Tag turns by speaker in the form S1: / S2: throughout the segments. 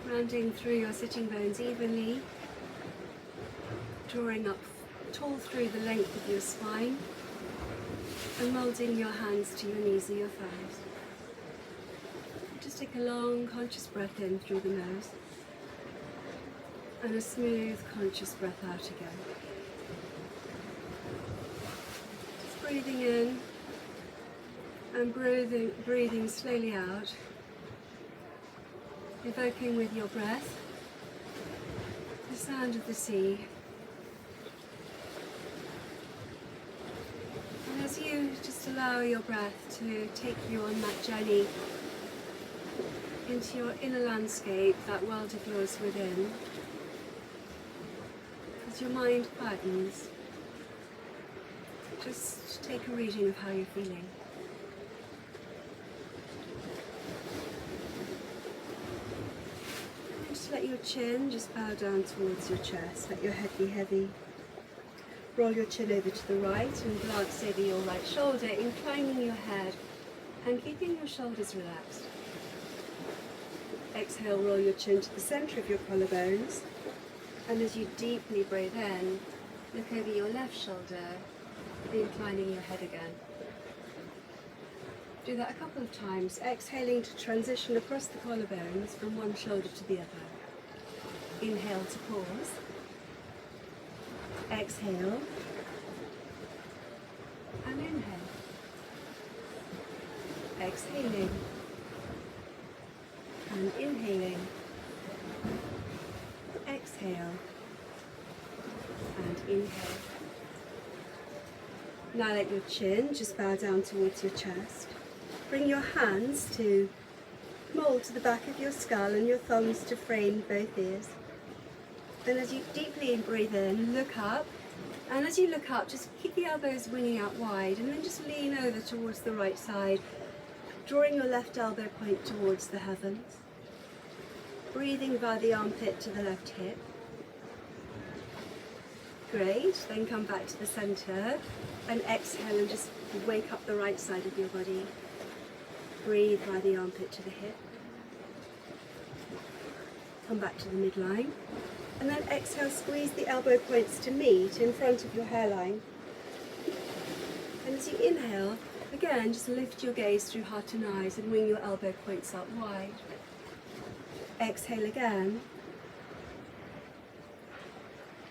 S1: Rounding through your sitting bones evenly, drawing up tall through the length of your spine, and moulding your hands to your knees or your thighs. Just take a long conscious breath in through the nose, and a smooth conscious breath out again. Just breathing in and breathing slowly out, evoking with your breath the sound of the sea. And as you just allow your breath to take you on that journey into your inner landscape, that world of yours within, as your mind quietens, just take a reading of how you're feeling. Let your chin just bow down towards your chest, let your head be heavy. Roll your chin over to the right and glance over your right shoulder, inclining your head and keeping your shoulders relaxed. Exhale, roll your chin to the centre of your collarbones, and as you deeply breathe in, look over your left shoulder, inclining your head again. Do that a couple of times, exhaling to transition across the collarbones from one shoulder to the other. Inhale to pause. Exhale. And inhale. Exhaling. And inhaling. Exhale. And inhale. Now let your chin just bow down towards your chest. Bring your hands to mould to the back of your skull and your thumbs to frame both ears. And as you deeply breathe in, look up. And as you look up, just keep the elbows winging out wide and then just lean over towards the right side, drawing your left elbow point towards the heavens. Breathing via the armpit to the left hip. Great, then come back to the centre and exhale and just wake up the right side of your body. Breathe via the armpit to the hip. Come back to the midline. And then exhale, squeeze the elbow points to meet in front of your hairline. And as you inhale, again, just lift your gaze through heart and eyes and wing your elbow points up wide. Exhale again.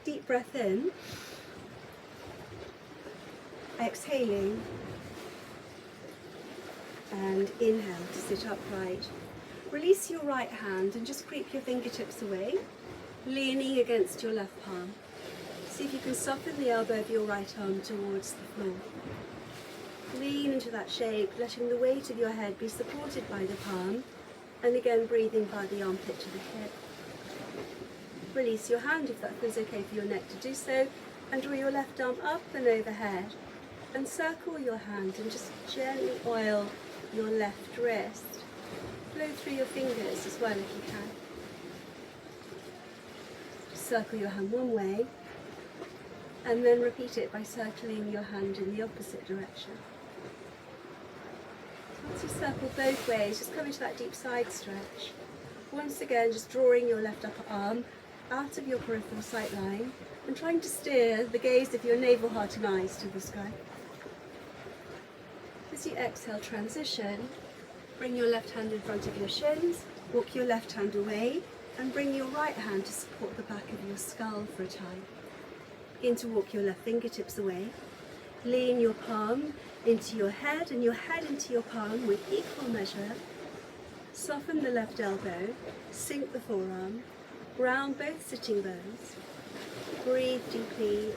S1: Deep breath in. Exhaling. And inhale to sit upright. Release your right hand and just creep your fingertips away, leaning against your left palm. See if you can soften the elbow of your right arm towards the floor. Lean into that shape, letting the weight of your head be supported by the palm, and again breathing by the armpit to the hip. Release your hand if that feels okay for your neck to do so, and draw your left arm up and overhead, and circle your hand and just gently oil your left wrist. Blow through your fingers as well if you can. Circle your hand one way, and then repeat it by circling your hand in the opposite direction. Once you circle both ways, just come into that deep side stretch. Once again, just drawing your left upper arm out of your peripheral sight line and trying to steer the gaze of your navel, heart and eyes to the sky. As you exhale, transition. Bring your left hand in front of your shins, walk your left hand away, and bring your right hand to support the back of your skull for a time. Begin to walk your left fingertips away. Lean your palm into your head and your head into your palm with equal measure. Soften the left elbow, sink the forearm, ground both sitting bones. Breathe deeply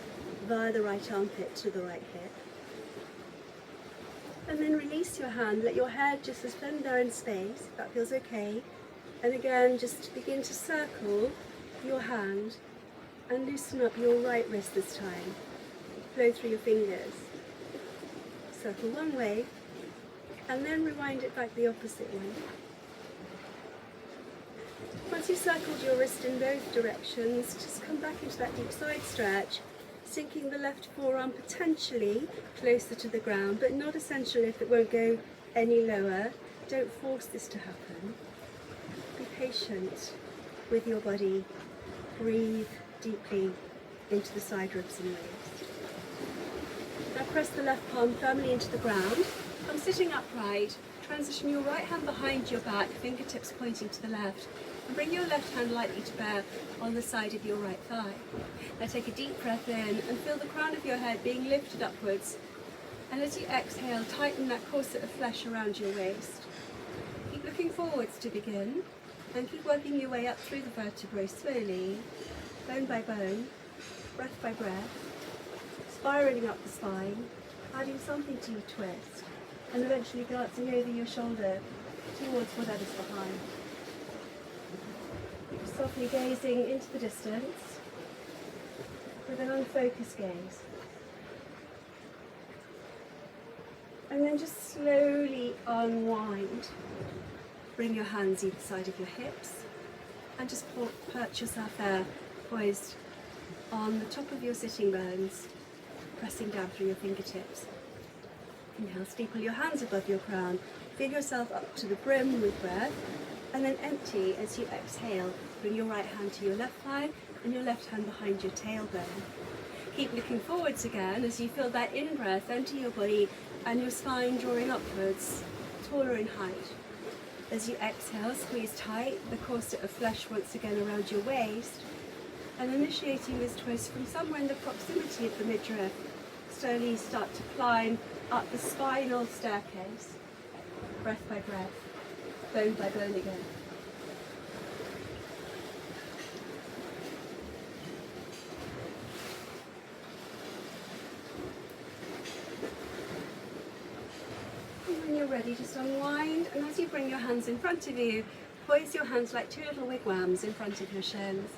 S1: via the right armpit to the right hip. And then release your hand, let your head just suspend there in space, if that feels okay. And again, just begin to circle your hand and loosen up your right wrist this time. flow through your fingers. Circle one way, and then rewind it back the opposite way. Once you've circled your wrist in both directions, just come back into that deep side stretch, sinking the left forearm potentially closer to the ground, but not essential if it won't go any lower. Don't force this to happen. Be patient with your body. Breathe deeply into the side ribs and waist. Now press the left palm firmly into the ground. Come sitting upright. Transition your right hand behind your back, fingertips pointing to the left. And bring your left hand lightly to bear on the side of your right thigh. Now take a deep breath in and feel the crown of your head being lifted upwards. And as you exhale, tighten that corset of flesh around your waist. Keep looking forwards to begin, and keep working your way up through the vertebrae slowly, bone by bone, breath by breath, spiraling up the spine, adding something to your twist, and eventually glancing over your shoulder towards whatever's behind. Softly gazing into the distance with an unfocused gaze. And then just slowly unwind. Bring your hands either side of your hips and just perch yourself there, poised on the top of your sitting bones, pressing down through your fingertips. Inhale, steeple your hands above your crown. Fill yourself up to the brim with breath, and then empty as you exhale. Bring your right hand to your left thigh and your left hand behind your tailbone. Keep looking forwards again as you feel that in-breath enter your body and your spine drawing upwards, taller in height. As you exhale, squeeze tight the corset of flesh once again around your waist, and initiating this twist from somewhere in the proximity of the midriff, slowly start to climb up the spinal staircase, breath by breath, bone by bone again. Ready, just unwind, and as you bring your hands in front of you, poise your hands like two little wigwams in front of your shins.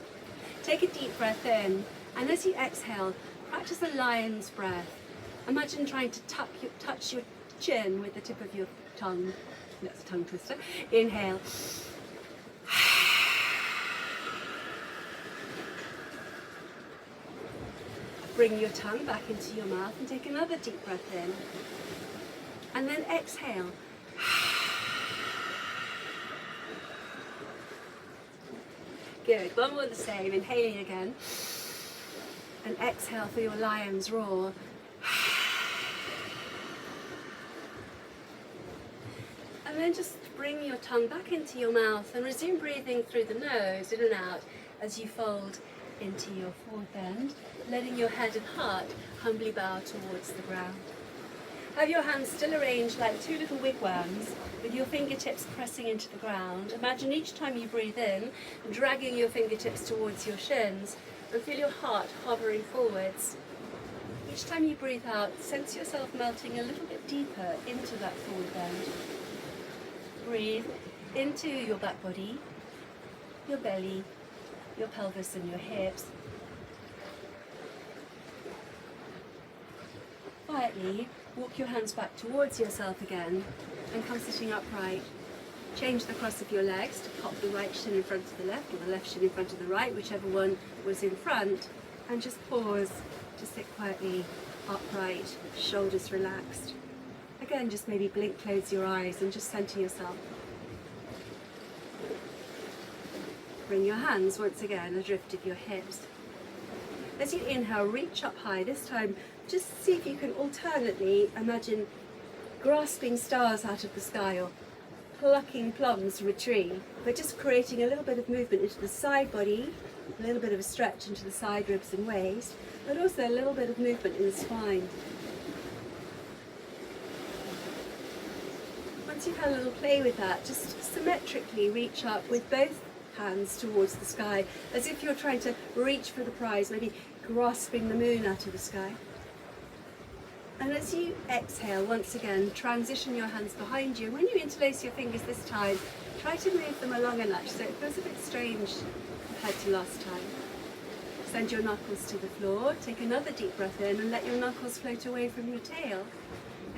S1: Take a deep breath in, and as you exhale, practice a lion's breath. Imagine trying to touch your chin with the tip of your tongue. That's a tongue twister. Inhale. Bring your tongue back into your mouth and take another deep breath in. And then exhale. Good, one more the same, inhaling again. And exhale for your lion's roar. And then just bring your tongue back into your mouth and resume breathing through the nose, in and out, as you fold into your fourth end, letting your head and heart humbly bow towards the ground. Have your hands still arranged like two little wigwams with your fingertips pressing into the ground. Imagine each time you breathe in, dragging your fingertips towards your shins, and feel your heart hovering forwards. Each time you breathe out, sense yourself melting a little bit deeper into that forward bend. Breathe into your back body, your belly, your pelvis and your hips. Quietly walk your hands back towards yourself again and come sitting upright. Change the cross of your legs to pop the right shin in front of the left or the left shin in front of the right, whichever one was in front, and just pause to sit quietly upright, shoulders relaxed. Again, just maybe blink, close your eyes and just center yourself. Bring your hands once again adrift of your hips. As you inhale, reach up high. This time, just see if you can alternately imagine grasping stars out of the sky or plucking plums from a tree, but just creating a little bit of movement into the side body, a little bit of a stretch into the side ribs and waist, but also a little bit of movement in the spine. Once you've had a little play with that, just symmetrically reach up with both hands towards the sky, as if you're trying to reach for the prize, maybe grasping the moon out of the sky. And as you exhale, once again, transition your hands behind you. When you interlace your fingers this time, try to move them along a notch so it feels a bit strange compared to last time. Send your knuckles to the floor. Take another deep breath in and let your knuckles float away from your tail.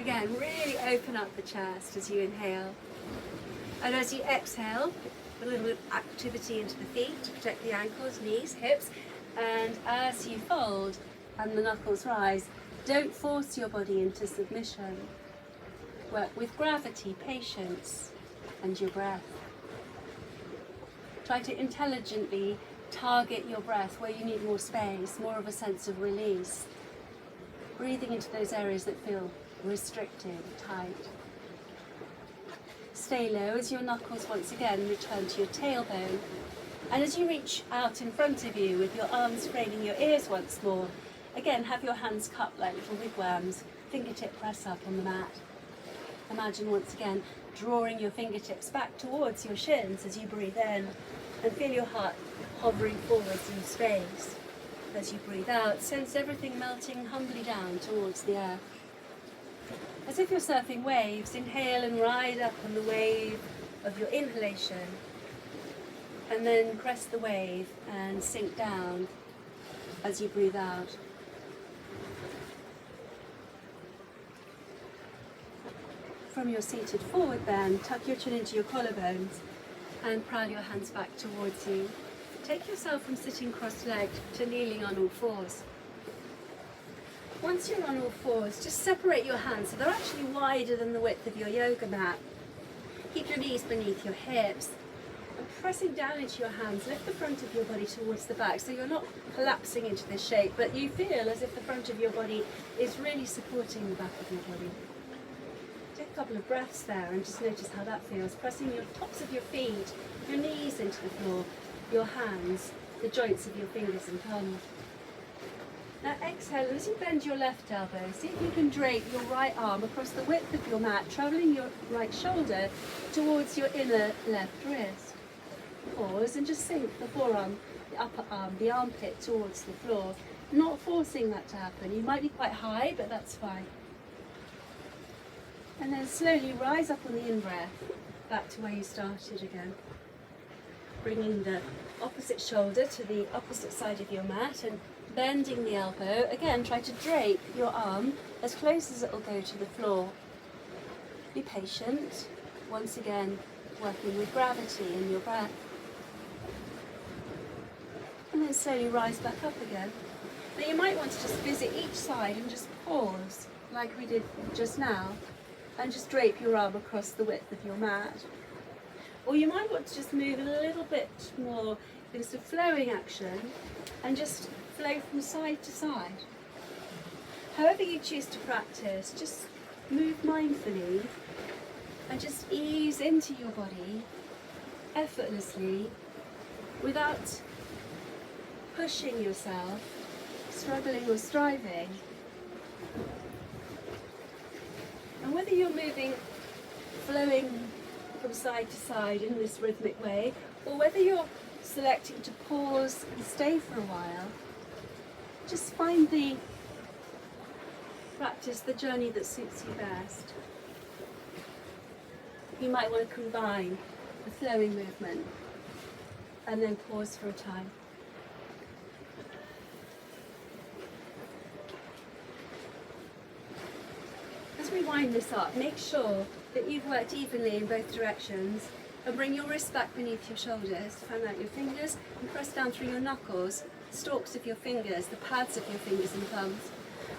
S1: Again, really open up the chest as you inhale. And as you exhale, a little bit of activity into the feet to protect the ankles, knees, hips. And as you fold and the knuckles rise, don't force your body into submission. Work with gravity, patience, and your breath. Try to intelligently target your breath where you need more space, more of a sense of release. Breathing into those areas that feel restricted, tight. Stay low as your knuckles once again return to your tailbone. And as you reach out in front of you with your arms framing your ears once more, again have your hands cupped like little wigwams, fingertip press up on the mat. Imagine once again drawing your fingertips back towards your shins as you breathe in, and feel your heart hovering forwards in space. As you breathe out, sense everything melting humbly down towards the earth. As if you're surfing waves, inhale and ride up on the wave of your inhalation, and then crest the wave and sink down as you breathe out. From your seated forward then, tuck your chin into your collarbones and pile your hands back towards you. Take yourself from sitting cross-legged to kneeling on all fours. Once you're on all fours, just separate your hands so they're actually wider than the width of your yoga mat. Keep your knees beneath your hips. And pressing down into your hands, lift the front of your body towards the back so you're not collapsing into this shape, but you feel as if the front of your body is really supporting the back of your body. Take a couple of breaths there and just notice how that feels. Pressing your tops of your feet, your knees into the floor, your hands, the joints of your fingers and thumbs. Now exhale, as you bend your left elbow, see if you can drape your right arm across the width of your mat, travelling your right shoulder towards your inner left wrist. Pause and just sink the forearm, the upper arm, the armpit towards the floor, not forcing that to happen. You might be quite high, but that's fine. And then slowly rise up on the in-breath, back to where you started again. Bringing the opposite shoulder to the opposite side of your mat and bending the elbow. Again, try to drape your arm as close as it will go to the floor. Be patient. Once again, working with gravity in your breath. And then slowly rise back up again. Now you might want to just visit each side and just pause, like we did just now, and just drape your arm across the width of your mat. Or you might want to just move a little bit more into flowing action and just flow from side to side. However you choose to practice, just move mindfully and just ease into your body effortlessly without pushing yourself, struggling or striving. And whether you're moving, flowing from side to side in this rhythmic way, or whether you're selecting to pause and stay for a while, just find the practice, the journey that suits you best. You might want to combine the flowing movement and then pause for a time. As we wind this up, make sure that you've worked evenly in both directions, and bring your wrists back beneath your shoulders. Fan out your fingers and press down through your knuckles, stalks of your fingers, the pads of your fingers and thumbs.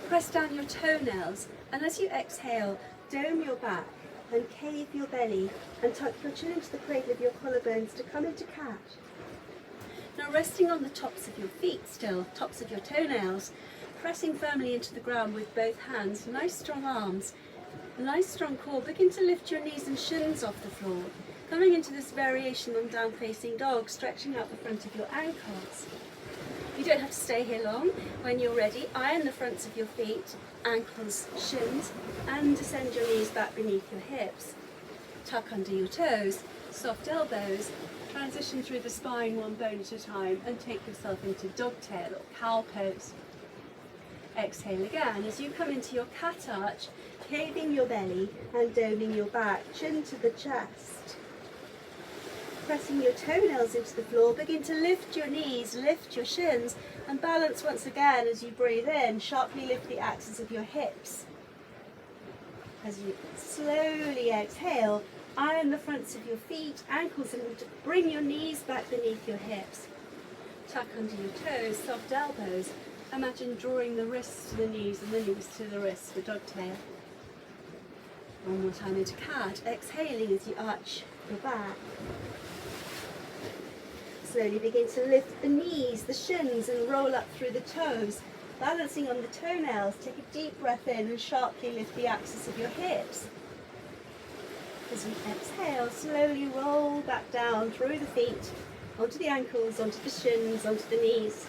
S1: Press down your toenails, and as you exhale, dome your back and cave your belly and tuck your chin into the cradle of your collarbones to come into cat. Now resting on the tops of your feet still, tops of your toenails, pressing firmly into the ground with both hands, nice strong arms, nice strong core. Begin to lift your knees and shins off the floor, coming into this variation on down facing dog, stretching out the front of your ankles. You don't have to stay here long. When you're ready, iron the fronts of your feet, ankles, shins, and descend your knees back beneath your hips. Tuck under your toes, soft elbows, transition through the spine one bone at a time, and take yourself into dogtail or cow pose. Exhale again as you come into your cat arch, caving your belly and doming your back, chin to the chest. pressing your toenails into the floor, begin to lift your knees, lift your shins, and balance once again as you breathe in. Sharply lift the axis of your hips. As you slowly exhale, iron the fronts of your feet, ankles, and bring your knees back beneath your hips. Tuck under your toes, soft elbows. Imagine drawing the wrists to the knees and the knees to the wrists for dog tail. One more time into cat, exhaling as you arch your back. Slowly begin to lift the knees, the shins, and roll up through the toes. Balancing on the toenails, take a deep breath in and sharply lift the axis of your hips. As you exhale, slowly roll back down through the feet, onto the ankles, onto the shins, onto the knees.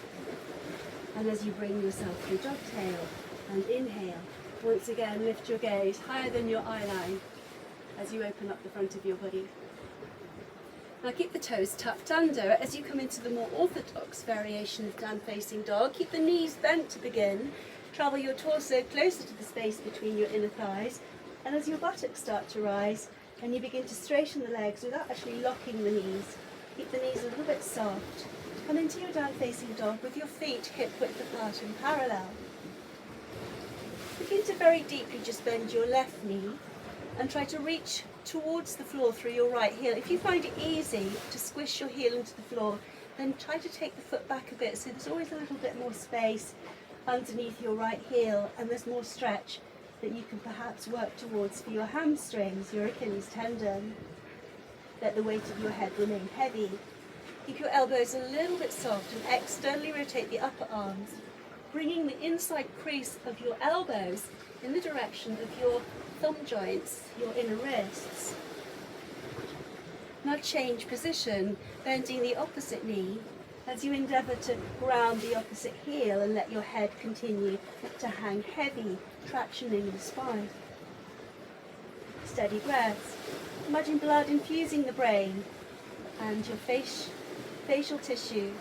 S1: And as you bring yourself through dog tail and inhale, once again lift your gaze higher than your eye line as you open up the front of your body. Now keep the toes tucked under. As you come into the more orthodox variation of down facing dog, keep the knees bent to begin. Travel your torso closer to the space between your inner thighs, and as your buttocks start to rise and you begin to straighten the legs without actually locking the knees, keep the knees a little bit soft. Come into your down facing dog with your feet hip width apart and parallel. Begin to very deeply just bend your left knee and try to reach towards the floor through your right heel. If you find it easy to squish your heel into the floor, then try to take the foot back a bit so there's always a little bit more space underneath your right heel and there's more stretch that you can perhaps work towards for your hamstrings, your Achilles tendon. Let the weight of your head remain heavy. Keep your elbows a little bit soft and externally rotate the upper arms, bringing the inside crease of your elbows in the direction of your thumb joints, your inner wrists. Now change position, bending the opposite knee as you endeavour to ground the opposite heel and let your head continue to hang heavy, tractioning the spine. Steady breaths. Imagine blood infusing the brain and your facial tissue.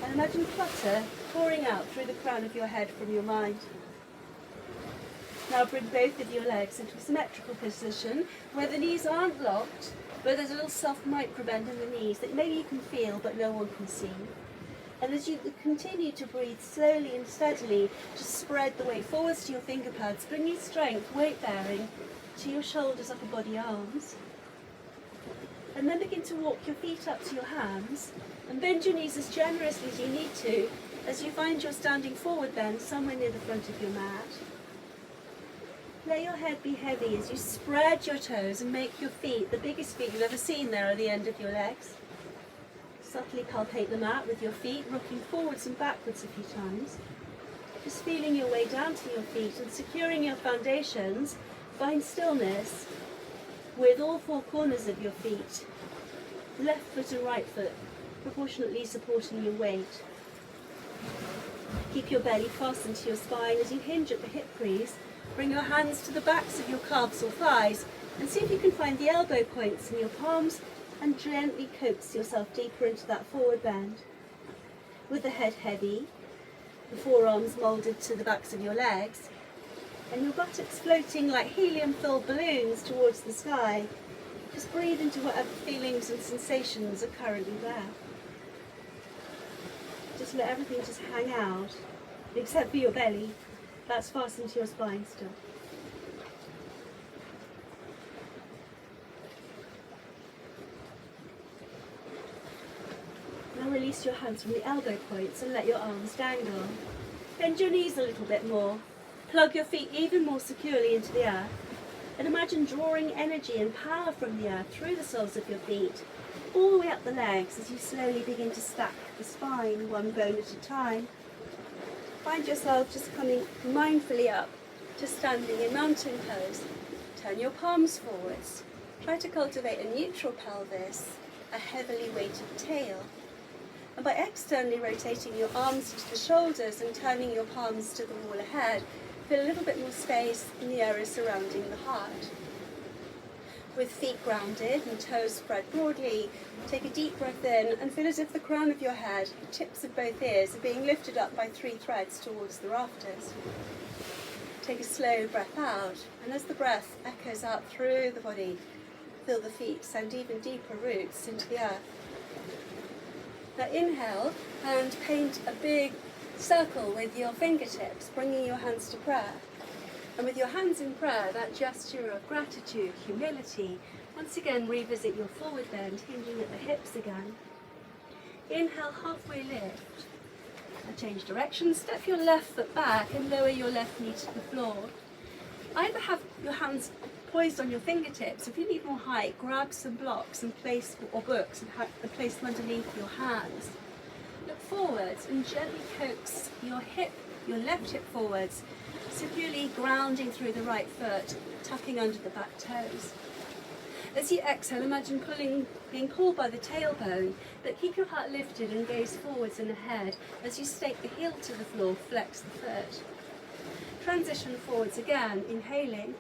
S1: And imagine clutter pouring out through the crown of your head from your mind. Now bring both of your legs into a symmetrical position where the knees aren't locked, but there's a little soft microbend in the knees that maybe you can feel but no one can see. And as you continue to breathe slowly and steadily, just spread the weight forwards to your finger pads, bringing strength, weight bearing to your shoulders, upper body, arms. And then begin to walk your feet up to your hands and bend your knees as generously as you need to as you find your standing forward bend somewhere near the front of your mat. Let your head be heavy as you spread your toes and make your feet, the biggest feet you've ever seen there, at the end of your legs. Subtly palpate the mat with your feet, rocking forwards and backwards a few times. Just feeling your way down to your feet and securing your foundations. Find stillness with all four corners of your feet, left foot and right foot, proportionately supporting your weight. Keep your belly fastened to your spine as you hinge at the hip crease. Bring your hands to the backs of your calves or thighs and see if you can find the elbow points in your palms and gently coax yourself deeper into that forward bend. With the head heavy, the forearms moulded to the backs of your legs, and your buttocks floating like helium-filled balloons towards the sky. Just breathe into whatever feelings and sensations are currently there. Just let everything just hang out, except for your belly. That's fastened to your spine still. Now release your hands from the elbow points and let your arms dangle. Bend your knees a little bit more. Plug your feet even more securely into the earth. And imagine drawing energy and power from the earth through the soles of your feet, all the way up the legs as you slowly begin to stack the spine, one bone at a time. Find yourself just coming mindfully up to standing in mountain pose. Turn your palms forwards. Try to cultivate a neutral pelvis, a heavily weighted tail. And by externally rotating your arms to the shoulders and turning your palms to the wall ahead, feel a little bit more space in the area surrounding the heart. With feet grounded and toes spread broadly, take a deep breath in and feel as if the crown of your head, the tips of both ears, are being lifted up by 3 threads towards the rafters. Take a slow breath out, and as the breath echoes out through the body, Feel the feet send even deeper roots into the earth. Now inhale and paint a big circle with your fingertips, bringing your hands to prayer. And with your hands in prayer, that gesture of gratitude, humility, once again revisit your forward bend, hinging at the hips again. Inhale, halfway lift. And change direction, step your left foot back and lower your left knee to the floor. Either have your hands poised on your fingertips. If you need more height, grab some blocks and place, or books, and place them underneath your hands. Look forwards and gently coax your left hip forwards, securely grounding through the right foot, tucking under the back toes. As you exhale, imagine being pulled by the tailbone, but keep your heart lifted and gaze forwards and ahead. As you stake the heel to the floor, flex the foot. Transition forwards again, inhaling.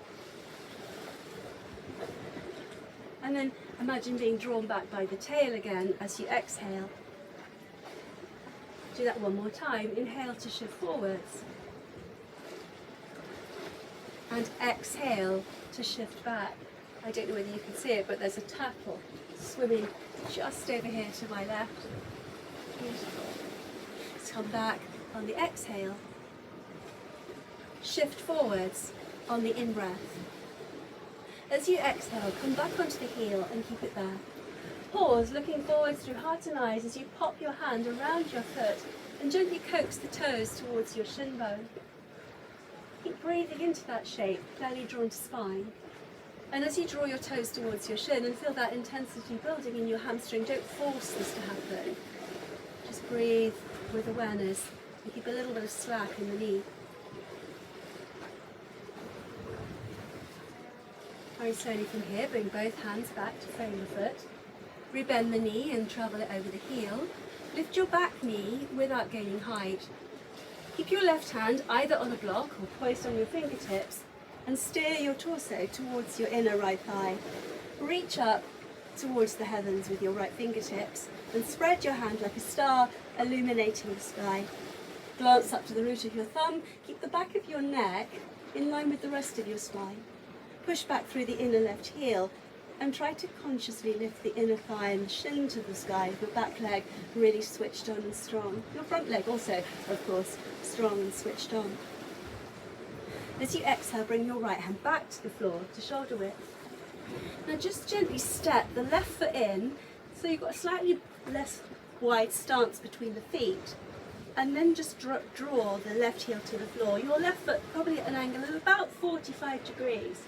S1: And then imagine being drawn back by the tail again as you exhale. Do that one more time. Inhale to shift forwards. And exhale to shift back. I don't know whether you can see it, but there's a turtle swimming just over here to my left. Beautiful. Let's come back on the exhale. Shift forwards on the in-breath. As you exhale, come back onto the heel and keep it there. Pause, looking forwards through heart and eyes as you pop your hand around your foot and gently coax the toes towards your shin bone. Keep breathing into that shape, belly drawn to spine. And as you draw your toes towards your shin and feel that intensity building in your hamstring, don't force this to happen. Just breathe with awareness and keep a little bit of slack in the knee. Very slowly from here, bring both hands back to frame the foot. Rebend the knee and travel it over the heel. Lift your back knee without gaining height. Keep your left hand either on a block or poised on your fingertips and steer your torso towards your inner right thigh. Reach up towards the heavens with your right fingertips and spread your hand like a star illuminating the sky. Glance up to the root of your thumb. Keep the back of your neck in line with the rest of your spine. Push back through the inner left heel and try to consciously lift the inner thigh and shin to the sky with your back leg really switched on and strong. Your front leg also, of course, strong and switched on. As you exhale, bring your right hand back to the floor to shoulder width. Now just gently step the left foot in so you've got a slightly less wide stance between the feet, and then just draw the left heel to the floor. Your left foot probably at an angle of about 45 degrees.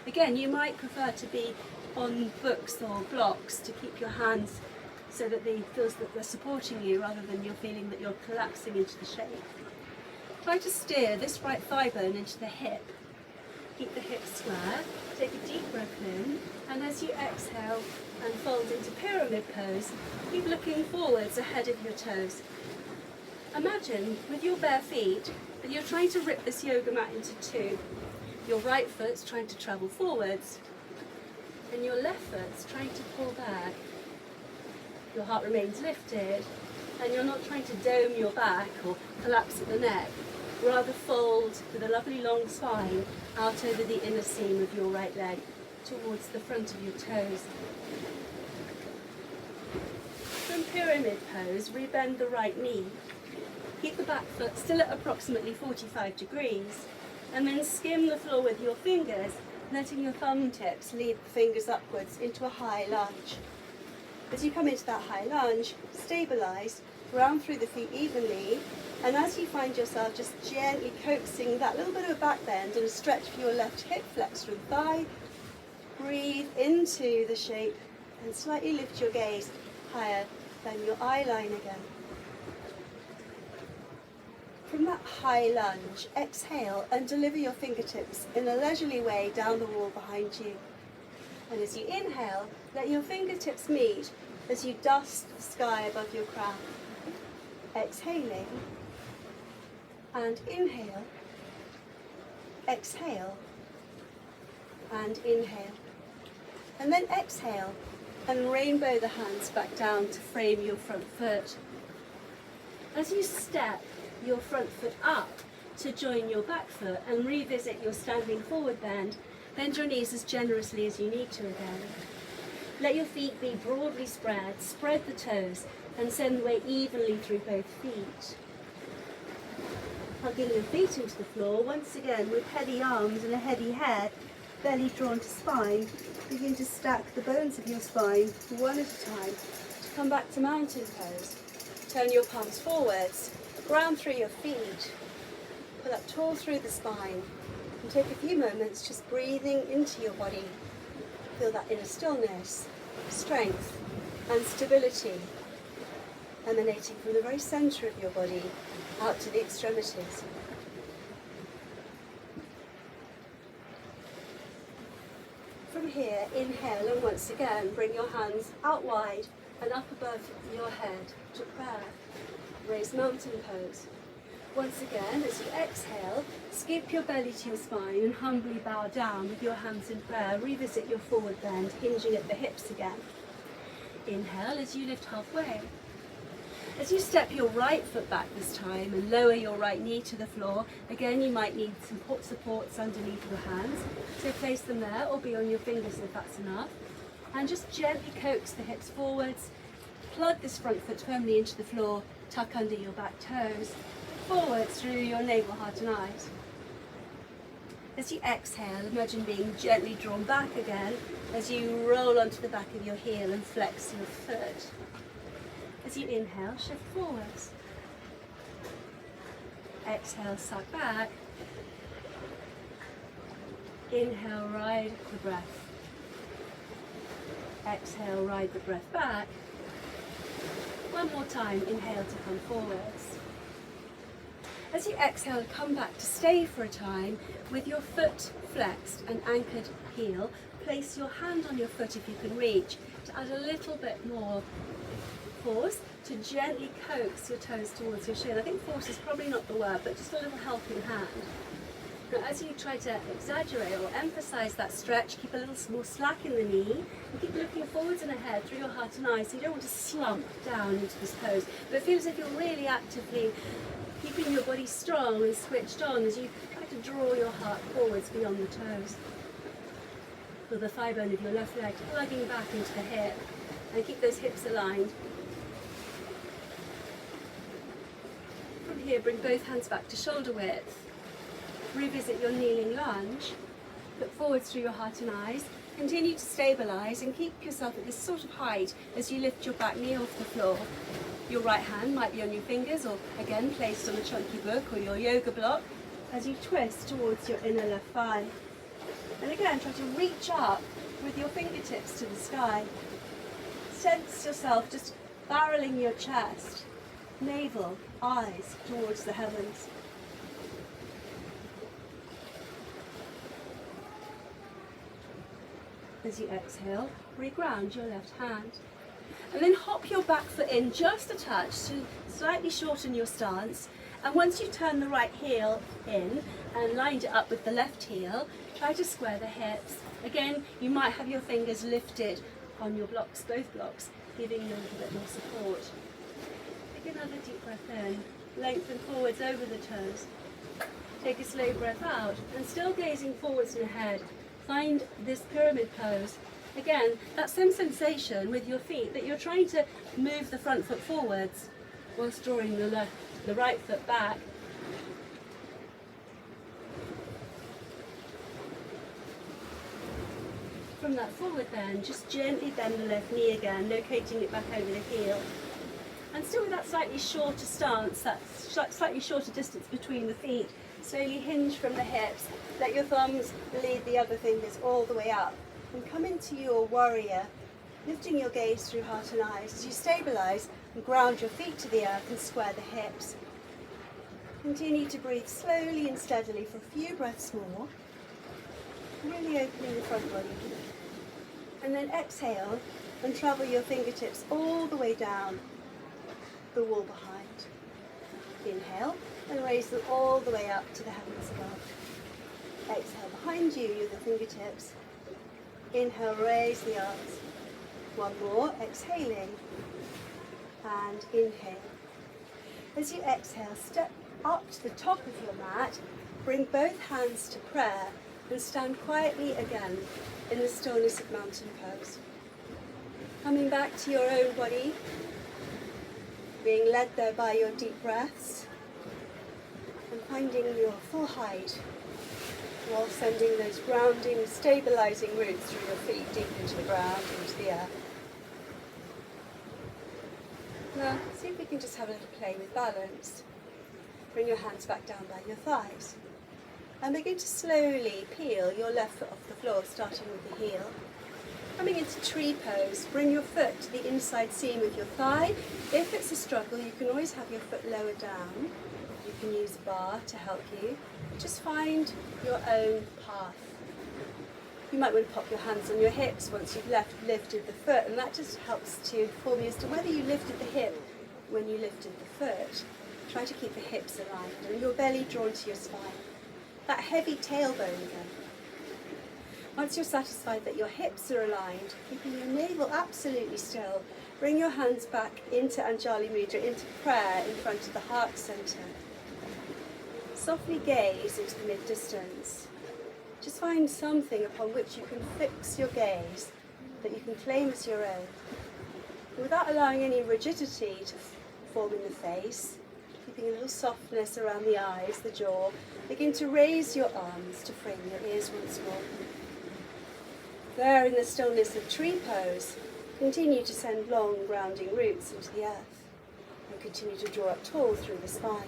S1: Again, you might prefer to be on books or blocks to keep your hands so that they feel that they're supporting you rather than you're feeling that you're collapsing into the shape. Try to steer this right thigh bone into the hip. Keep the hips square, take a deep breath in, and as you exhale and fold into pyramid pose, keep looking forwards ahead of your toes. Imagine with your bare feet that you're trying to rip this yoga mat into two. Your right foot's trying to travel forwards, and your left foot's trying to pull back. Your heart remains lifted, and you're not trying to dome your back or collapse at the neck. Rather fold with a lovely long spine out over the inner seam of your right leg towards the front of your toes. From pyramid pose, rebend the right knee. Keep the back foot still at approximately 45 degrees, and then skim the floor with your fingers, letting your thumb tips lead the fingers upwards into a high lunge. As you come into that high lunge, stabilise, round through the feet evenly, and as you find yourself just gently coaxing that little bit of a back bend and a stretch for your left hip flexor and thigh, breathe into the shape and slightly lift your gaze higher than your eye line again. From that high lunge, exhale and deliver your fingertips in a leisurely way down the wall behind you. And as you inhale, let your fingertips meet as you dust the sky above your crown. Exhaling and inhale, exhale and inhale. And then exhale and rainbow the hands back down to frame your front foot. As you step your front foot up to join your back foot and revisit your standing forward bend, bend your knees as generously as you need to again. Let your feet be broadly spread. Spread the toes and send the weight evenly through both feet. Hugging your feet into the floor, once again with heady arms and a heady head, belly drawn to spine. Begin to stack the bones of your spine one at a time to come back to mountain pose. Turn your palms forwards, ground through your feet, pull up tall through the spine, and take a few moments just breathing into your body. Feel that inner stillness, strength, and stability emanating from the very centre of your body out to the extremities. From here, inhale, and once again bring your hands out wide and up above your head to prayer. Raise mountain pose. Once again, as you exhale, skip your belly to your spine and humbly bow down with your hands in prayer. Revisit your forward bend, hinging at the hips again. Inhale as you lift halfway. As you step your right foot back this time and lower your right knee to the floor, again you might need some supports underneath your hands. So place them there or be on your fingers if that's enough. And just gently coax the hips forwards. Plug this front foot firmly into the floor, tuck under your back toes, forwards through your navel, heart and eyes. As you exhale, imagine being gently drawn back again as you roll onto the back of your heel and flex your foot. As you inhale, shift forwards. Exhale, suck back. Inhale, ride the breath. Exhale, ride the breath back. One more time, inhale to come forwards. As you exhale, come back to stay for a time with your foot flexed and anchored heel. Place your hand on your foot if you can reach to add a little bit more force to gently coax your toes towards your shin. I think force is probably not the word, but just a little helping hand. Now, as you try to exaggerate or emphasize that stretch, keep a little more slack in the knee and keep looking forwards and ahead through your heart and eyes. So you don't want to slump down into this pose, but feel as if you're really actively keeping your body strong and switched on as you try to draw your heart forwards beyond the toes. Feel the thigh bone of your left leg plugging back into the hip and keep those hips aligned. From here, bring both hands back to shoulder width. Revisit your kneeling lunge. Look forwards through your heart and eyes. Continue to stabilise and keep yourself at this sort of height as you lift your back knee off the floor. Your right hand might be on your fingers or again placed on a chunky book or your yoga block as you twist towards your inner left thigh. And again, try to reach up with your fingertips to the sky. Sense yourself just barreling your chest, navel, eyes towards the heavens. As you exhale, reground your left hand. And then hop your back foot in just a touch to slightly shorten your stance. And once you turn the right heel in and lined it up with the left heel, try to square the hips. Again, you might have your fingers lifted on your blocks, both blocks, giving you a little bit more support. Take another deep breath in, lengthen forwards over the toes. Take a slow breath out and still gazing forwards and ahead. Find this pyramid pose. Again, that same sensation with your feet that you're trying to move the front foot forwards whilst drawing the right foot back. From that forward bend, just gently bend the left knee again, locating it back over the heel. And still with that slightly shorter stance, that slightly shorter distance between the feet, slowly hinge from the hips. Let your thumbs lead the other fingers all the way up. And come into your warrior, lifting your gaze through heart and eyes as you stabilise and ground your feet to the earth and square the hips. Continue to breathe slowly and steadily for a few breaths more, really opening the front body. And then exhale and travel your fingertips all the way down the wall behind. Inhale and raise them all the way up to the heavens above. Exhale behind you, the fingertips. Inhale, raise the arms. One more, exhaling. And inhale. As you exhale, step up to the top of your mat. Bring both hands to prayer and stand quietly again in the stillness of mountain pose. Coming back to your own body, being led there by your deep breaths, and finding your full height while sending those grounding, stabilizing roots through your feet deep into the ground, into the earth. Now, see if we can just have a little play with balance. Bring your hands back down by your thighs. And begin to slowly peel your left foot off the floor, starting with the heel. Coming into tree pose, bring your foot to the inside seam of your thigh. If it's a struggle, you can always have your foot lower down. You can use a bar to help you. Just find your own path. You might want to pop your hands on your hips once you've lifted the foot, and that just helps to inform you as to whether you lifted the hip when you lifted the foot. Try to keep the hips aligned and your belly drawn to your spine. That heavy tailbone again. Once you're satisfied that your hips are aligned, keeping your navel absolutely still, bring your hands back into Anjali Mudra, into prayer in front of the heart center. Softly gaze into the mid-distance. Just find something upon which you can fix your gaze, that you can claim as your own. Without allowing any rigidity to form in the face, keeping a little softness around the eyes, the jaw, begin to raise your arms to frame your ears once more. There in the stillness of tree pose, continue to send long grounding roots into the earth and continue to draw up tall through the spine.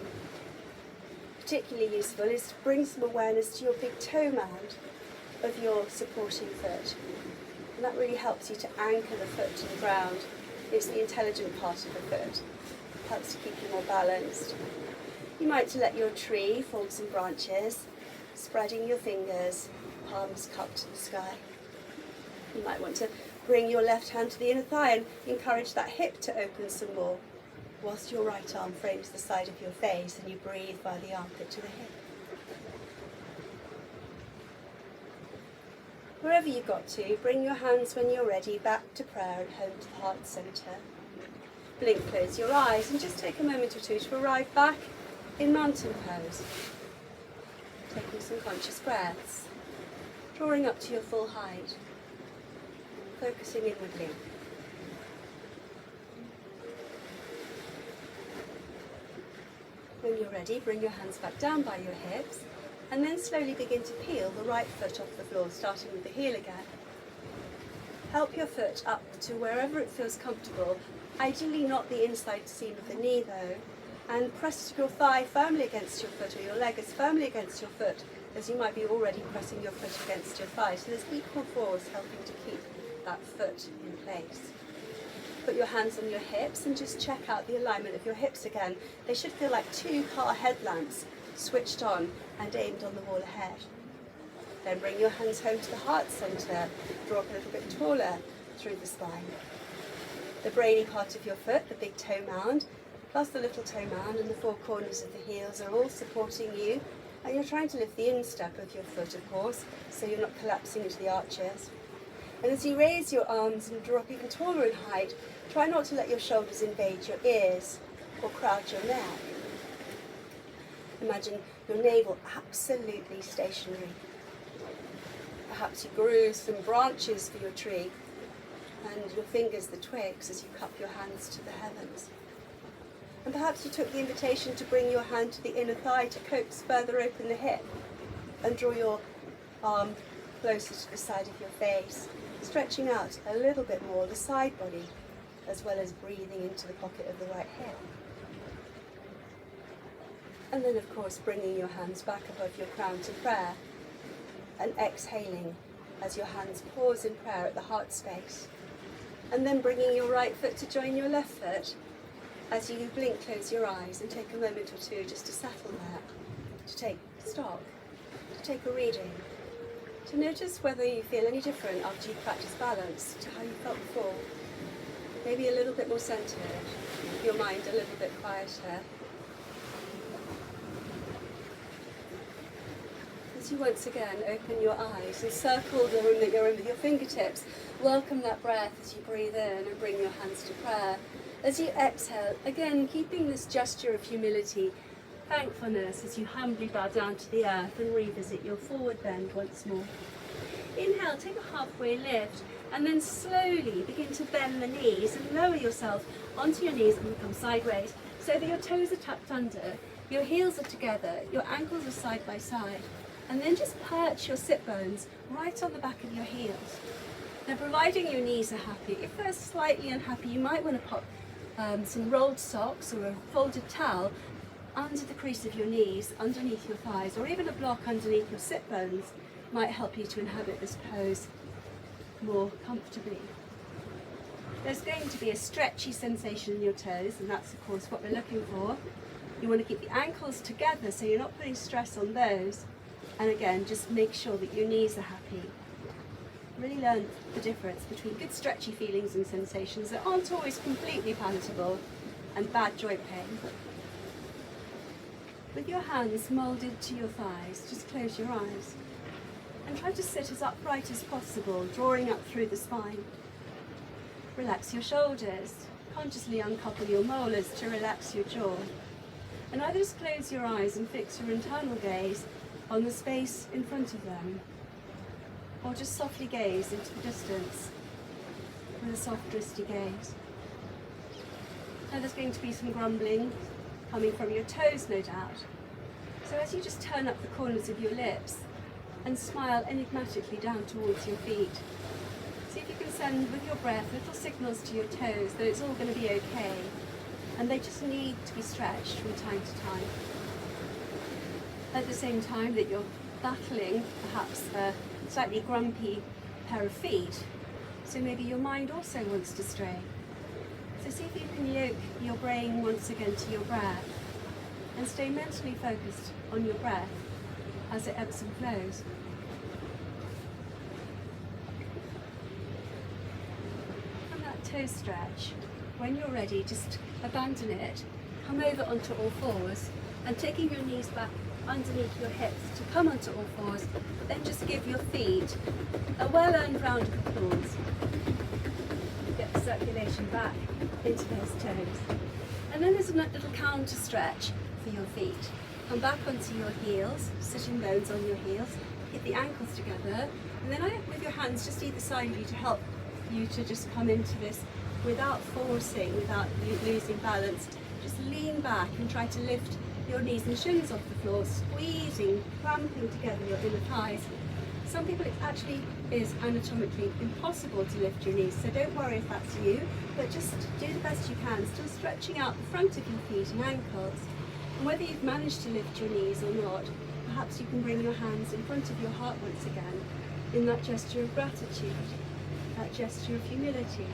S1: Particularly useful is to bring some awareness to your big toe mound of your supporting foot. And that really helps you to anchor the foot to the ground. It's the intelligent part of the foot. It helps to keep you more balanced. You might let your tree form some branches, spreading your fingers, palms cupped to the sky. You might want to bring your left hand to the inner thigh and encourage that hip to open some more, whilst your right arm frames the side of your face and you breathe via the armpit to the hip. Wherever you got to, bring your hands when you're ready back to prayer and home to the heart centre. Blink, close your eyes and just take a moment or two to arrive back in mountain pose. Taking some conscious breaths, drawing up to your full height, focusing inwardly. When you're ready, bring your hands back down by your hips and then slowly begin to peel the right foot off the floor, starting with the heel again. Help your foot up to wherever it feels comfortable, ideally not the inside seam of the knee though, and press your thigh firmly against your foot or your leg as firmly against your foot as you might be already pressing your foot against your thigh. So there's equal force helping to keep that foot in place. Put your hands on your hips and just check out the alignment of your hips again. They should feel like two car headlamps switched on and aimed on the wall ahead. Then bring your hands home to the heart centre. Draw up a little bit taller through the spine. The brainy part of your foot, the big toe mound, plus the little toe mound and the four corners of the heels are all supporting you. And you're trying to lift the instep of your foot, of course, so you're not collapsing into the arches. And as you raise your arms and draw up even taller in height, try not to let your shoulders invade your ears or crowd your neck. Imagine your navel absolutely stationary. Perhaps you grew some branches for your tree and your fingers the twigs as you cup your hands to the heavens. And perhaps you took the invitation to bring your hand to the inner thigh to coax further open the hip and draw your arm closer to the side of your face, stretching out a little bit more the side body, as well as breathing into the pocket of the right hip. And then, of course, bringing your hands back above your crown to prayer and exhaling as your hands pause in prayer at the heart space. And then bringing your right foot to join your left foot as you blink, close your eyes and take a moment or two just to settle there, to take stock, to take a reading, to notice whether you feel any different after you practice balance to how you felt before. Maybe a little bit more centered, your mind a little bit quieter. As you once again open your eyes and circle the room that you're in with your fingertips, welcome that breath as you breathe in and bring your hands to prayer. As you exhale, again keeping this gesture of humility, thankfulness as you humbly bow down to the earth and revisit your forward bend once more. Inhale, take a halfway lift And then slowly begin to bend the knees and lower yourself onto your knees and come sideways so that your toes are tucked under, your heels are together, your ankles are side by side. And then just perch your sit bones right on the back of your heels. Now, providing your knees are happy, if they're slightly unhappy, you might want to pop some rolled socks or a folded towel under the crease of your knees, underneath your thighs, or even a block underneath your sit bones might help you to inhabit this pose more comfortably. There's going to be a stretchy sensation in your toes, and that's of course what we're looking for. You want to keep the ankles together so you're not putting stress on those, and again just make sure that your knees are happy. Really learn the difference between good stretchy feelings and sensations that aren't always completely palatable and bad joint pain. With your hands moulded to your thighs, just close your eyes and try to sit as upright as possible, drawing up through the spine. Relax your shoulders, consciously uncouple your molars to relax your jaw. And either just close your eyes and fix your internal gaze on the space in front of them, or just softly gaze into the distance with a soft, dristy gaze. Now there's going to be some grumbling coming from your toes, no doubt. So as you just turn up the corners of your lips and smile enigmatically down towards your feet, see if you can send with your breath little signals to your toes that it's all going to be okay, and they just need to be stretched from time to time. At the same time that you're battling perhaps a slightly grumpy pair of feet, so maybe your mind also wants to stray. So see if you can yoke your brain once again to your breath and stay mentally focused on your breath as it ebbs and flows. From that toe stretch, when you're ready, just abandon it, come over onto all fours, and taking your knees back underneath your hips to come onto all fours, then just give your feet a well-earned round of applause. Get the circulation back into those toes. And then there's a little counter stretch for your feet. Come back onto your heels, sitting bones on your heels, hit the ankles together, and then with your hands just either side of you to help you to just come into this without forcing, without losing balance. Just lean back and try to lift your knees and shins off the floor, squeezing, cramping together your inner thighs. Some people it actually is anatomically impossible to lift your knees, so don't worry if that's you, but just do the best you can, still stretching out the front of your feet and ankles. And whether you've managed to lift your knees or not, perhaps you can bring your hands in front of your heart once again, in that gesture of gratitude, that gesture of humility.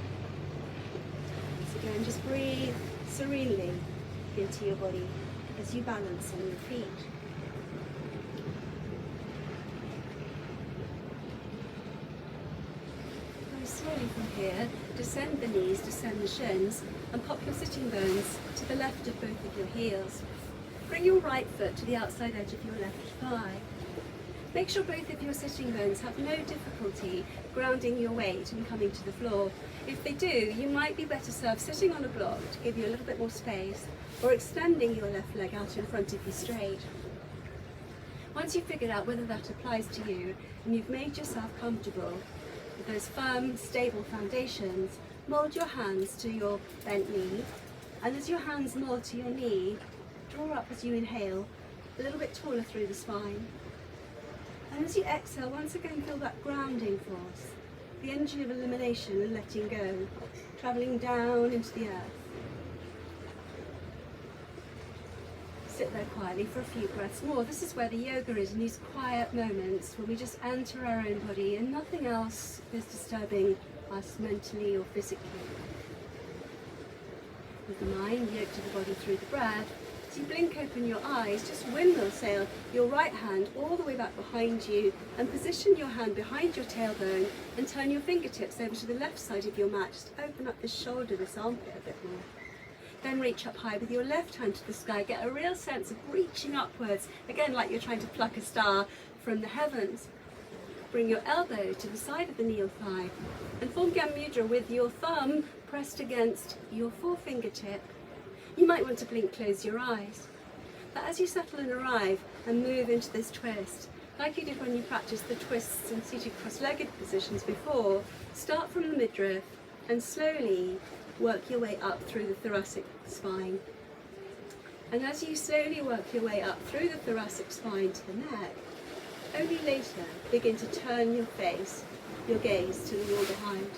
S1: So again, just breathe serenely into your body as you balance on your feet. Very slowly from here, descend the knees, descend the shins, and pop your sitting bones to the left of both of your heels. Bring your right foot to the outside edge of your left thigh. Make sure both of your sitting bones have no difficulty grounding your weight and coming to the floor. If they do, you might be better served sitting on a block to give you a little bit more space, or extending your left leg out in front of you straight. Once you've figured out whether that applies to you and you've made yourself comfortable with those firm, stable foundations, mould your hands to your bent knee, and as your hands mould to your knee, draw up as you inhale, a little bit taller through the spine. And as you exhale, once again feel that grounding force, the energy of elimination and letting go, travelling down into the earth. Sit there quietly for a few breaths more. This is where the yoga is, in these quiet moments when we just enter our own body and nothing else is disturbing us mentally or physically. With the mind yoked to the body through the breath, as you blink open your eyes, just windmill sail your right hand all the way back behind you and position your hand behind your tailbone and turn your fingertips over to the left side of your mat. Just open up this shoulder, this armpit a bit more. Then reach up high with your left hand to the sky. Get a real sense of reaching upwards, again like you're trying to pluck a star from the heavens. Bring your elbow to the side of the knee or thigh and form Gyan Mudra with your thumb pressed against your forefinger tip. You might want to blink, close your eyes. But as you settle and arrive and move into this twist, like you did when you practiced the twists and seated cross-legged positions before, start from the midriff and slowly work your way up through the thoracic spine. And as you slowly work your way up through the thoracic spine to the neck, only later begin to turn your face, your gaze to the wall behind.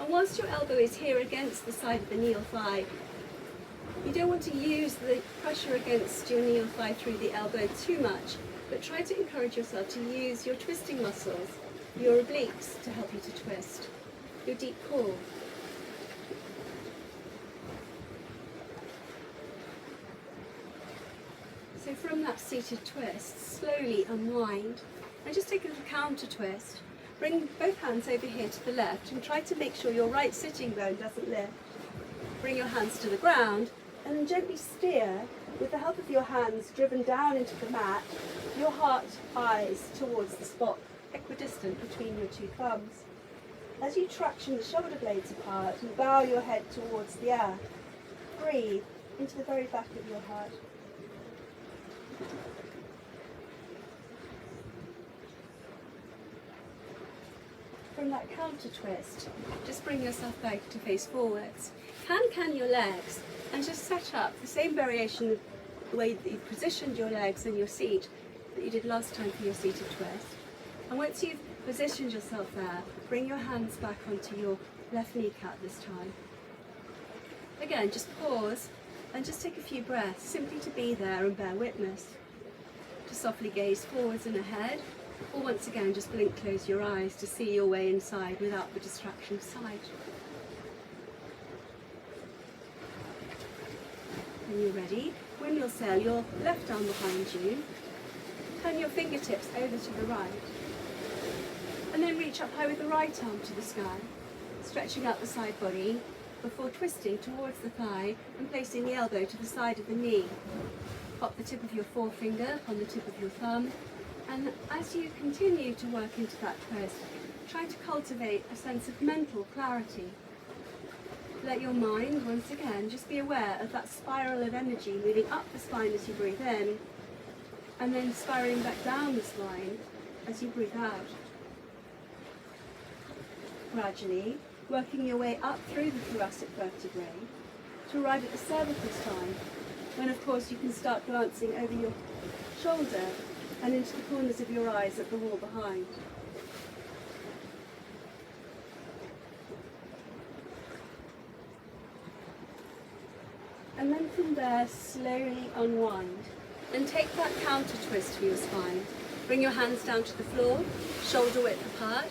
S1: And whilst your elbow is here against the side of the knee or thigh, you don't want to use the pressure against your knee or thigh through the elbow too much, but try to encourage yourself to use your twisting muscles, your obliques, to help you to twist, your deep core. So from that seated twist, slowly unwind and just take a little counter twist. Bring both hands over here to the left and try to make sure your right sitting bone doesn't lift. Bring your hands to the ground and gently steer, with the help of your hands driven down into the mat, your heart eyes towards the spot equidistant between your two thumbs. As you traction the shoulder blades apart and bow your head towards the earth, breathe into the very back of your heart. From that counter twist, just bring yourself back to face forwards. Can your legs and just set up the same variation of the way that you positioned your legs and your seat that you did last time for your seated twist. And once you've positioned yourself there, bring your hands back onto your left kneecap this time. Again, just pause and just take a few breaths, simply to be there and bear witness. To softly gaze forwards and ahead, or once again just blink, close your eyes to see your way inside without the distraction of sight. When you're ready, windmill sail your left arm behind you, turn your fingertips over to the right, and then reach up high with the right arm to the sky, stretching out the side body before twisting towards the thigh and placing the elbow to the side of the knee. Pop the tip of your forefinger on the tip of your thumb, and as you continue to work into that twist, try to cultivate a sense of mental clarity. Let your mind, once again, just be aware of that spiral of energy moving up the spine as you breathe in, and then spiraling back down the spine as you breathe out. Gradually, working your way up through the thoracic vertebrae to arrive at the cervical spine, when of course you can start glancing over your shoulder and into the corners of your eyes at the wall behind. And then from there, slowly unwind and take that counter twist for your spine. Bring your hands down to the floor, shoulder width apart.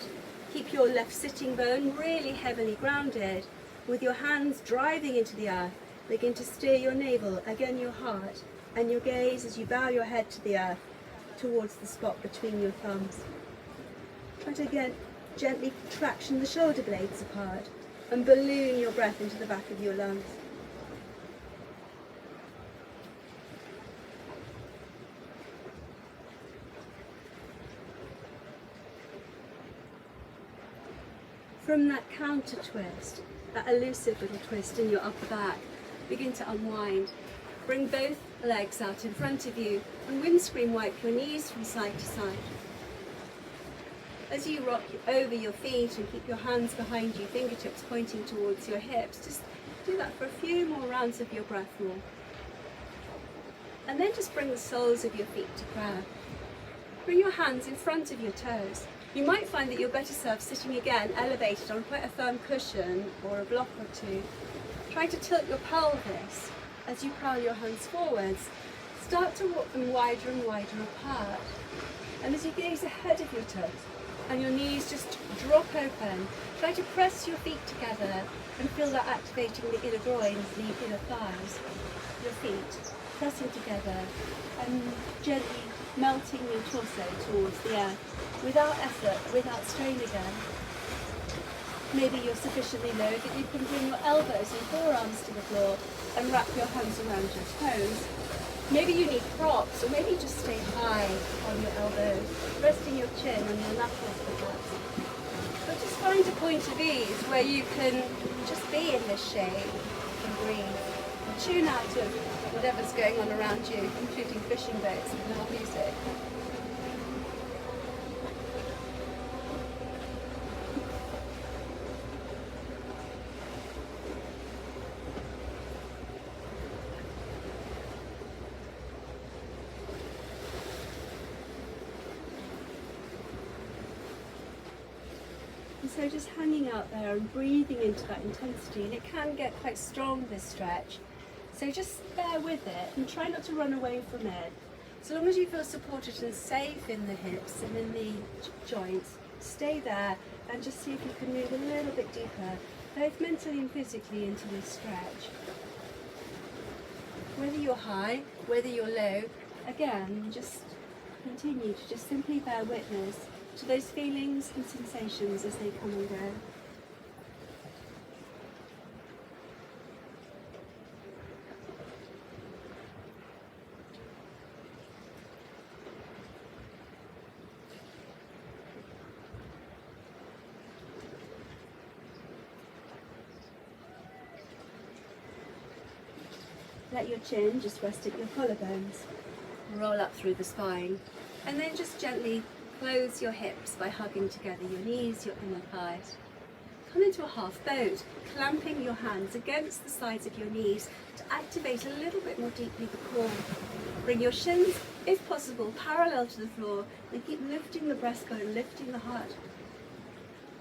S1: Keep your left sitting bone really heavily grounded. With your hands driving into the earth, begin to steer your navel, again your heart, and your gaze as you bow your head to the earth, towards the spot between your thumbs. Try to again gently traction the shoulder blades apart and balloon your breath into the back of your lungs. From that counter twist, that elusive little twist in your upper back, begin to unwind. Bring both legs out in front of you and windscreen wipe your knees from side to side. As you rock over your feet and keep your hands behind you, fingertips pointing towards your hips, just do that for a few more rounds of your breath walk. And then just bring the soles of your feet to prayer. Bring your hands in front of your toes. You might find that you're better served sitting again, elevated on quite a firm cushion or a block or two. Try to tilt your pelvis as you curl your hands forwards. Start to walk them wider and wider apart. And as you gaze ahead of your toes and your knees just drop open, try to press your feet together and feel that activating the inner groins, the inner thighs, your feet pressing together and gently melting your torso towards the earth, without effort, without strain again. Maybe you're sufficiently low that you can bring your elbows and forearms to the floor and wrap your hands around your toes. Maybe you need props, or maybe just stay high on your elbows, resting your chin on your knuckles perhaps. But just find a point of ease where you can just be in this shade and breathe. And tune out of whatever's going on around you, including fishing boats and loud music. So just hanging out there and breathing into that intensity, and it can get quite strong, this stretch. So just bear with it and try not to run away from it. So long as you feel supported and safe in the hips and in the joints, stay there and just see if you can move a little bit deeper, both mentally and physically, into this stretch. Whether you're high, whether you're low, again, just continue to just simply bear witness to those feelings and sensations as they come and go. Let your chin just rest at your collarbones. Roll up through the spine, and then just gently close your hips by hugging together your knees, your inner thighs. Come into a half boat, clamping your hands against the sides of your knees to activate a little bit more deeply the core. Bring your shins, if possible, parallel to the floor, and keep lifting the breastbone, lifting the heart.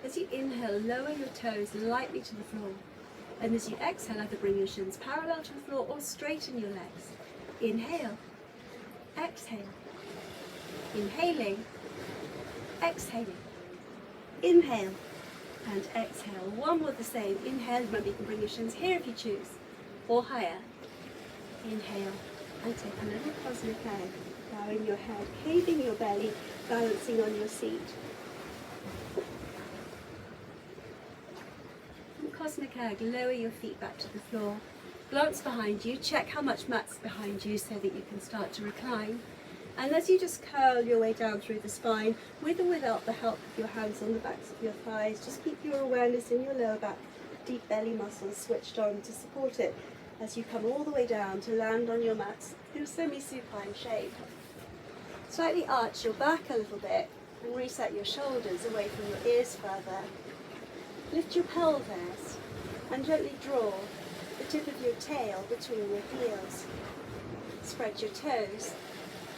S1: As you inhale, lower your toes lightly to the floor. And as you exhale, either bring your shins parallel to the floor or straighten your legs. Inhale, exhale, inhaling, exhaling, inhale and exhale. One more the same. Inhale, remember you can bring your shins here if you choose, or higher. Inhale and take a little cosmic egg, bowing your head, caving your belly, balancing on your seat. From cosmic egg, lower your feet back to the floor. Glance behind you, check how much mat's behind you so that you can start to recline. And as you just curl your way down through the spine, with or without the help of your hands on the backs of your thighs, just keep your awareness in your lower back, deep belly muscles switched on to support it as you come all the way down to land on your mats in a semi-supine shape. Slightly arch your back a little bit and reset your shoulders away from your ears further. Lift your pelvis and gently draw the tip of your tail between your heels. Spread your toes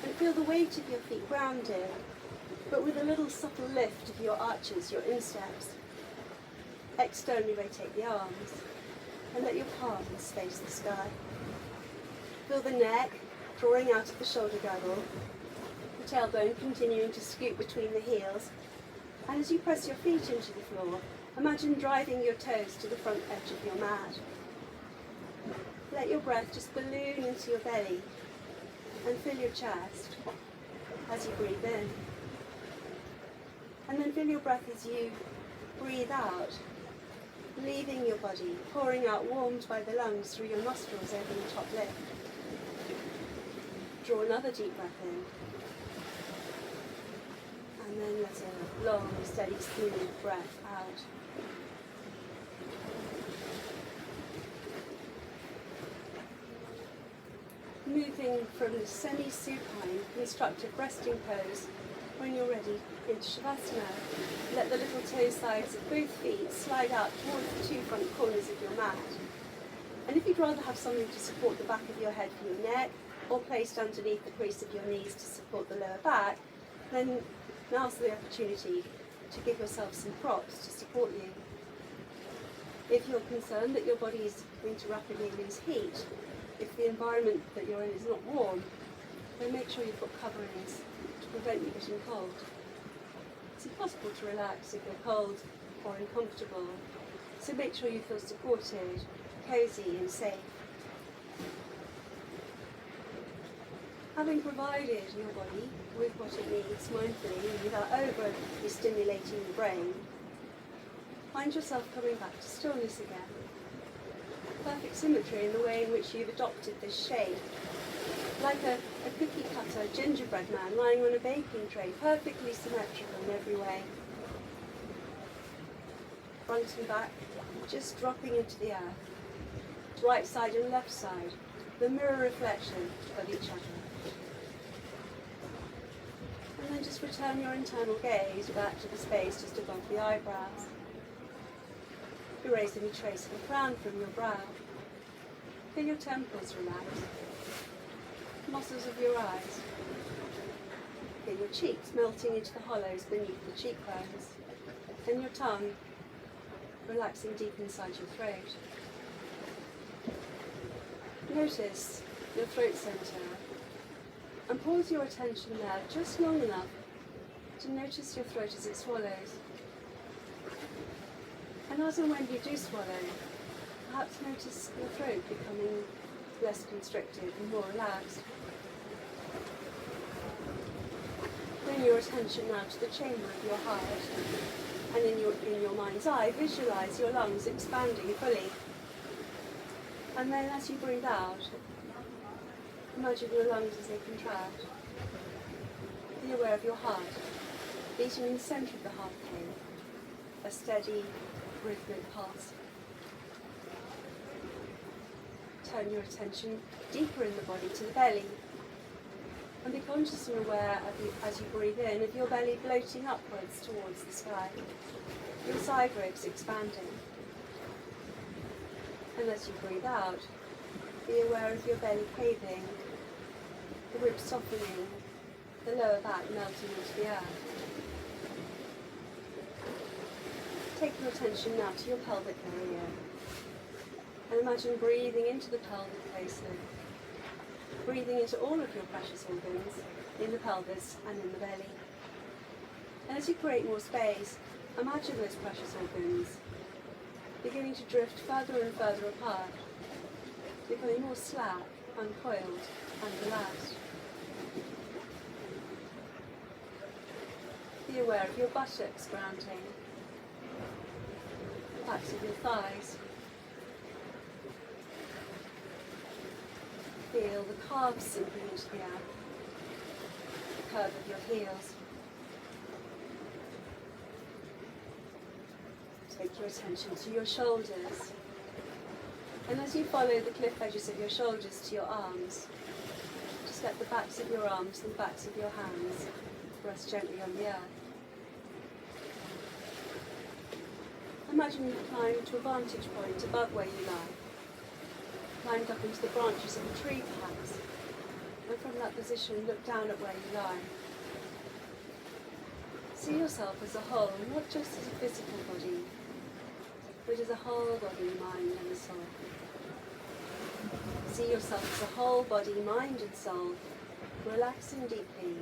S1: and feel the weight of your feet grounded, but with a little subtle lift of your arches, your insteps. Externally rotate the arms and let your palms face the sky. Feel the neck drawing out of the shoulder girdle, the tailbone continuing to scoot between the heels, and as you press your feet into the floor, imagine driving your toes to the front edge of your mat. Let your breath just balloon into your belly and fill your chest as you breathe in. And then feel your breath as you breathe out, leaving your body, pouring out warmed by the lungs through your nostrils over your top lip. Draw another deep breath in. And then let a long, steady, smooth breath out. Moving from the semi-supine constructive resting pose, when you're ready, into Shavasana. Let the little toe sides of both feet slide out towards the two front corners of your mat. And if you'd rather have something to support the back of your head for your neck, or placed underneath the crease of your knees to support the lower back, then now's the opportunity to give yourself some props to support you. If you're concerned that your body is going to rapidly lose heat, if the environment that you're in is not warm, then make sure you've got coverings to prevent you getting cold. It's impossible to relax if you're cold or uncomfortable, so make sure you feel supported, cosy and safe. Having provided your body with what it needs mindfully and without overly stimulating the brain, find yourself coming back to stillness again. Perfect symmetry in the way in which you've adopted this shape, like a cookie cutter gingerbread man lying on a baking tray, perfectly symmetrical in every way. Front and back just dropping into the earth, right side and left side, the mirror reflection of each other. And then just return your internal gaze back to the space just above the eyebrows. Erase any trace of a frown from your brow. Feel your temples relax. Muscles of your eyes. Feel your cheeks melting into the hollows beneath the cheekbones. and your tongue relaxing deep inside your throat. Notice your throat centre and pause your attention there just long enough to notice your throat as it swallows. And as and when you do swallow, perhaps notice your throat becoming less constricted and more relaxed. Bring your attention now to the chamber of your heart, and in your mind's eye, visualise your lungs expanding fully. And then as you breathe out, imagine your lungs as they contract. Be aware of your heart, beating in the centre of the heart cave, a steady, rhythmic pulse. Turn your attention deeper in the body to the belly, and be conscious and aware as you breathe in of your belly bloating upwards towards the sky, your side ribs expanding. And as you breathe out, be aware of your belly caving, the ribs softening, the lower back melting into the earth. Take your attention now to your pelvic area, and imagine breathing into the pelvic placement, breathing into all of your precious organs in the pelvis and in the belly. And as you create more space, imagine those precious organs beginning to drift further and further apart, becoming more slack, uncoiled and relaxed. Be aware of your buttocks grounding, the backs of your thighs. Feel the calves sinking into the earth, the curve of your heels. Take your attention to your shoulders, and as you follow the cliff edges of your shoulders to your arms, just let the backs of your arms and the backs of your hands rest gently on the earth. Imagine you've climbed to a vantage point above where you lie, climbed up into the branches of a tree perhaps, and from that position look down at where you lie. See yourself as a whole, not just as a physical body, but as a whole body, mind and soul. See yourself as a whole body, mind and soul, relaxing deeply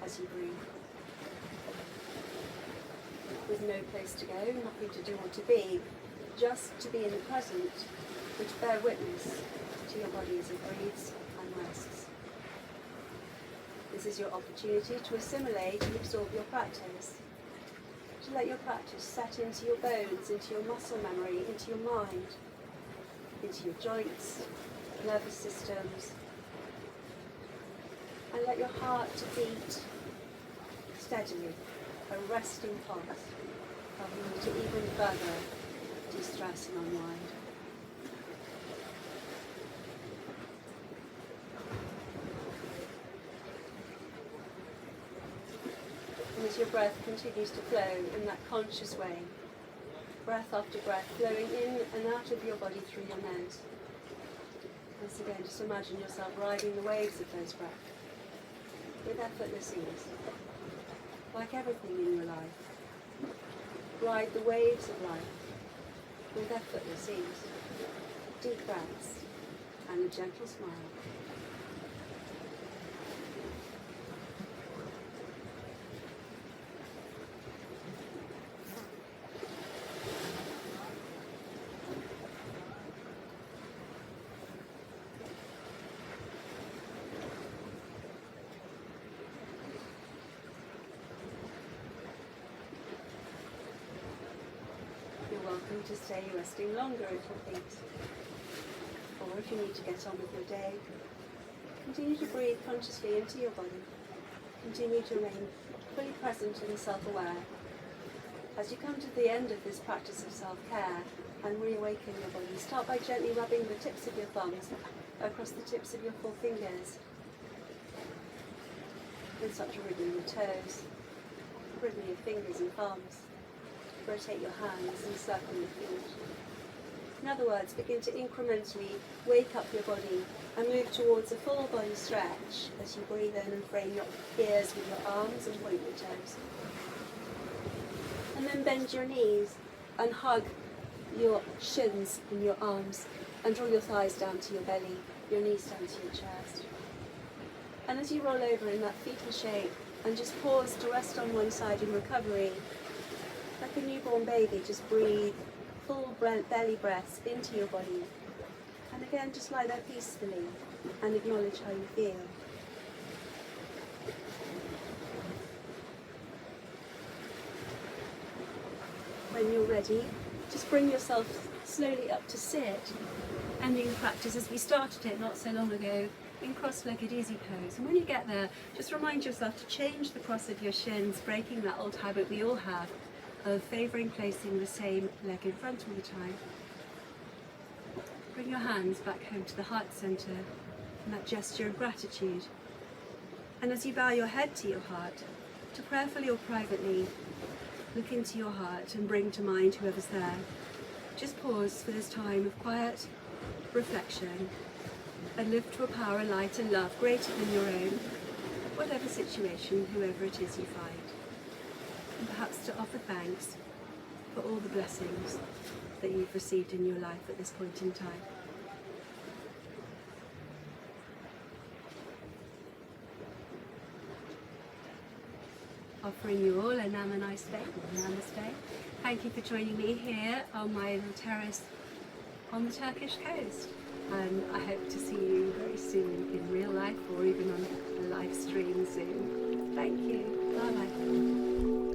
S1: as you breathe. With no place to go, nothing to do or to be, just to be in the present, and to bear witness to your body as it breathes and rests. This is your opportunity to assimilate and absorb your practice, to let your practice set into your bones, into your muscle memory, into your mind, into your joints, nervous systems, and let your heart to beat steadily, a resting pulse, helping you to even further de-stress and unwind. And as your breath continues to flow in that conscious way, breath after breath flowing in and out of your body through your nose. Once again, just imagine yourself riding the waves of those breaths with effortless ease, like everything in your life. Ride the waves of life with effortless ease, deep breaths and a gentle smile. Welcome to stay resting longer if you're pleased. Or if you need to get on with your day, continue to breathe consciously into your body. Continue to remain fully present and self-aware. As you come to the end of this practice of self-care and reawaken your body, start by gently rubbing the tips of your thumbs across the tips of your four fingers. Then start to wriggle your toes, wriggle your fingers and thumbs. Rotate your hands and circle your feet. In other words, begin to incrementally wake up your body and move towards a full body stretch as you breathe in and frame your ears with your arms and point your toes. And And then bend your knees and hug your shins and your arms and draw your thighs down to your belly, your knees down to your chest. And as you roll over in that fetal shape and just pause to rest on one side in recovery, like a newborn baby, just breathe full belly breaths into your body. And again, just lie there peacefully and acknowledge how you feel. When you're ready, just bring yourself slowly up to sit, ending the practice as we started it not so long ago, in cross-legged easy pose. And when you get there, just remind yourself to change the cross of your shins, breaking that old habit we all have of favouring placing the same leg in front all the time. Bring your hands back home to the heart centre in that gesture of gratitude. And as you bow your head to your heart, to prayerfully or privately look into your heart and bring to mind whoever's there. Just pause for this time of quiet reflection and lift to a power, light and love greater than your own, whatever situation, whoever it is you find. And perhaps to offer thanks for all the blessings that you've received in your life at this point in time. Offering you all a namaste. Thank you for joining me here on my little terrace on the Turkish coast. And I hope to see you very soon in real life or even on a live stream soon. Thank you. Bye bye.